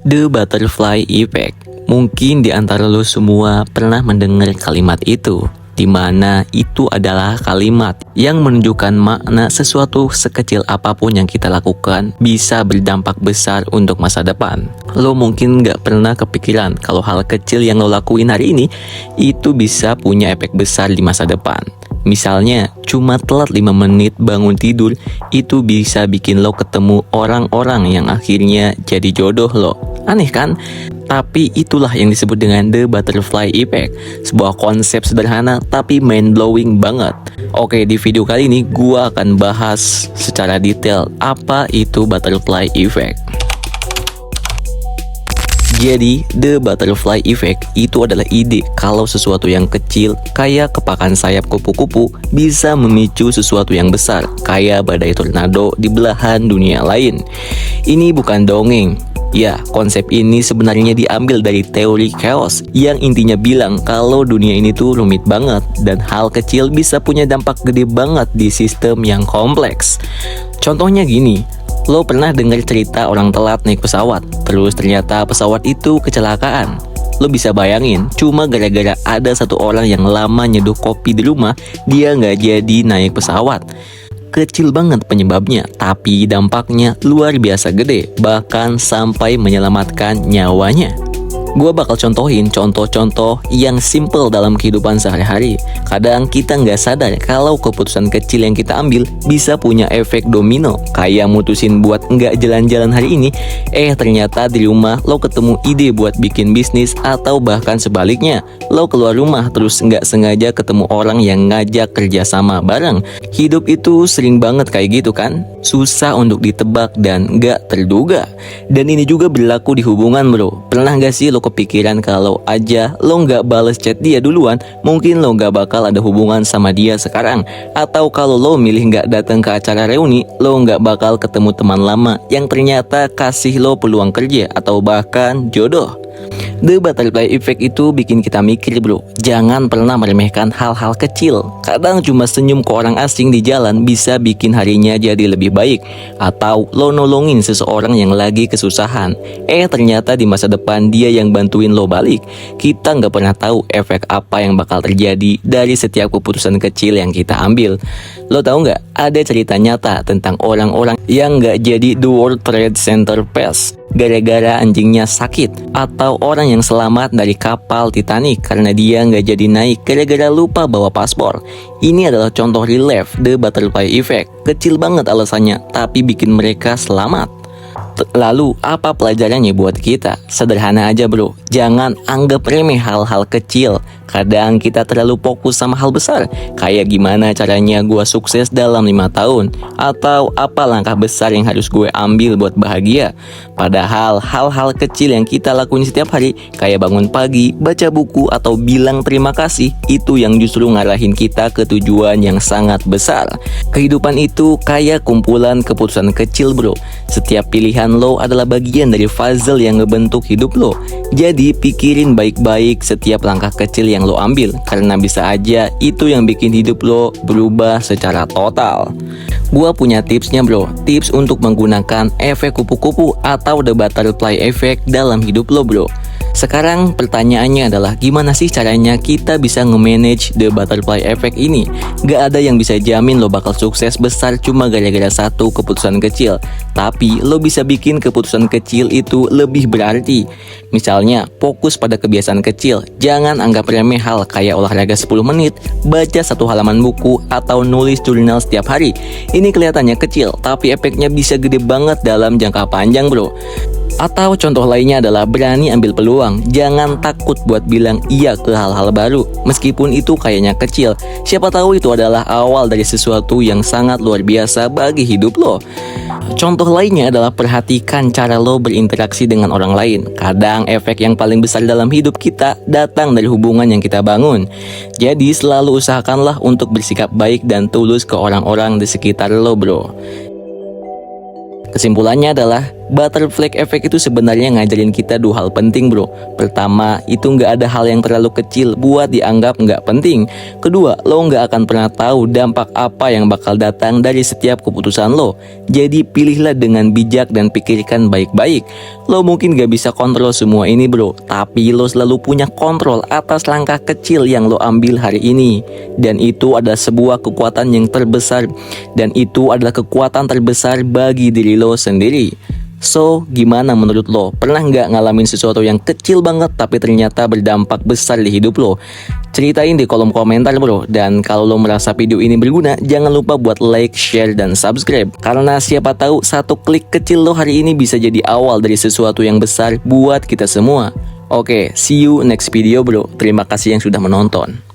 The Butterfly Effect. Mungkin di antara lo semua pernah mendengar kalimat itu, di mana itu adalah kalimat yang menunjukkan makna sesuatu sekecil apapun yang kita lakukan bisa berdampak besar untuk masa depan. Lo mungkin gak pernah kepikiran kalau hal kecil yang lo lakuin hari ini itu bisa punya efek besar di masa depan. Misalnya, cuma telat 5 menit bangun tidur, itu bisa bikin lo ketemu orang-orang yang akhirnya jadi jodoh lo. Aneh kan? Tapi itulah yang disebut dengan The Butterfly Effect. Sebuah konsep sederhana tapi mind-blowing banget. Oke, di video kali ini gua akan bahas secara detail apa itu Butterfly Effect. Jadi, The Butterfly Effect itu adalah ide kalau sesuatu yang kecil, kayak kepakan sayap kupu-kupu, bisa memicu sesuatu yang besar, kayak badai tornado di belahan dunia lain. Ini bukan dongeng. Ya, konsep ini sebenarnya diambil dari teori chaos yang intinya bilang kalau dunia ini tuh rumit banget dan hal kecil bisa punya dampak gede banget di sistem yang kompleks. Contohnya gini, lo pernah dengar cerita orang telat naik pesawat, terus ternyata pesawat itu kecelakaan. Lo bisa bayangin, cuma gara-gara ada satu orang yang lama nyeduh kopi di rumah, dia nggak jadi naik pesawat. Kecil banget penyebabnya, tapi dampaknya luar biasa gede, bahkan sampai menyelamatkan nyawanya. Gua bakal contohin contoh-contoh yang simple dalam kehidupan sehari-hari. Kadang kita nggak sadar kalau keputusan kecil yang kita ambil bisa punya efek domino. Kayak mutusin buat nggak jalan-jalan hari ini, ternyata di rumah lo ketemu ide buat bikin bisnis, atau bahkan sebaliknya, lo keluar rumah terus nggak sengaja ketemu orang yang ngajak kerjasama bareng. Hidup itu sering banget kayak gitu kan? Susah untuk ditebak dan nggak terduga. Dan ini juga berlaku di hubungan, bro. Pernah nggak sih lo kepikiran kalau aja lo nggak bales chat dia duluan, mungkin lo nggak bakal ada hubungan sama dia sekarang. Atau kalau lo milih nggak datang ke acara reuni, lo nggak bakal ketemu teman lama yang ternyata kasih lo peluang kerja atau bahkan jodoh. The Butterfly Effect itu bikin kita mikir, bro. Jangan pernah meremehkan hal-hal kecil. Kadang cuma senyum ke orang asing di jalan bisa bikin harinya jadi lebih baik. Atau lo nolongin seseorang yang lagi kesusahan, ternyata di masa depan dia yang bantuin lo balik. Kita nggak pernah tahu efek apa yang bakal terjadi dari setiap keputusan kecil yang kita ambil. Lo tahu nggak, ada cerita nyata tentang orang-orang yang nggak jadi The World Trade Center pass gara-gara anjingnya sakit, atau orang yang selamat dari kapal Titanic karena dia nggak jadi naik gara-gara lupa bawa paspor. Ini adalah contoh real life The Butterfly Effect. Kecil banget alasannya, tapi bikin mereka selamat. Lalu apa pelajarannya buat kita? Sederhana aja, bro. Jangan anggap remeh hal-hal kecil. Kadang kita terlalu fokus sama hal besar, kayak gimana caranya gue sukses dalam 5 tahun, atau apa langkah besar yang harus gue ambil buat bahagia. Padahal hal-hal kecil yang kita lakuin setiap hari, kayak bangun pagi, baca buku, atau bilang terima kasih, itu yang justru ngarahin kita ke tujuan yang sangat besar. Kehidupan itu kayak kumpulan keputusan kecil, bro. Setiap pilihan lo adalah bagian dari puzzle yang ngebentuk hidup lo. Jadi pikirin baik-baik setiap langkah kecil yang lo ambil, karena bisa aja itu yang bikin hidup lo berubah secara total. Gua punya tipsnya, bro. Tips untuk menggunakan efek kupu-kupu atau The Butterfly Effect dalam hidup lo, bro. Sekarang pertanyaannya adalah gimana sih caranya kita bisa nge-manage The Butterfly Effect ini? Gak ada yang bisa jamin lo bakal sukses besar cuma gara-gara satu keputusan kecil. Tapi lo bisa bikin keputusan kecil itu lebih berarti. Misalnya, fokus pada kebiasaan kecil. Jangan anggap remeh hal kayak olahraga 10 menit, baca 1 halaman buku, atau nulis jurnal setiap hari. Ini kelihatannya kecil, tapi efeknya bisa gede banget dalam jangka panjang, bro. Atau contoh lainnya adalah berani ambil peluang. Jangan takut buat bilang iya ke hal-hal baru, meskipun itu kayaknya kecil. Siapa tahu itu adalah awal dari sesuatu yang sangat luar biasa bagi hidup lo. Contoh lainnya adalah perhatikan cara lo berinteraksi dengan orang lain. Kadang efek yang paling besar dalam hidup kita datang dari hubungan yang kita bangun. Jadi selalu usahakanlah untuk bersikap baik dan tulus ke orang-orang di sekitar lo, bro. Kesimpulannya adalah Butterfly effect itu sebenarnya ngajarin kita dua hal penting bro. Pertama, itu nggak ada hal yang terlalu kecil buat dianggap nggak penting. Kedua, lo nggak akan pernah tahu dampak apa yang bakal datang dari setiap keputusan lo. Jadi pilihlah dengan bijak dan pikirkan baik-baik. Lo mungkin nggak bisa kontrol semua ini bro, tapi lo selalu punya kontrol atas langkah kecil yang lo ambil hari ini. Dan itu adalah sebuah kekuatan yang terbesar. Dan itu adalah kekuatan terbesar bagi diri lo sendiri. So, gimana menurut lo? Pernah nggak ngalamin sesuatu yang kecil banget tapi ternyata berdampak besar di hidup lo? Ceritain di kolom komentar bro. Dan kalau lo merasa video ini berguna, jangan lupa buat like, share, dan subscribe. Karena siapa tahu satu klik kecil lo hari ini bisa jadi awal dari sesuatu yang besar buat kita semua. Oke, see you next video bro. Terima kasih yang sudah menonton.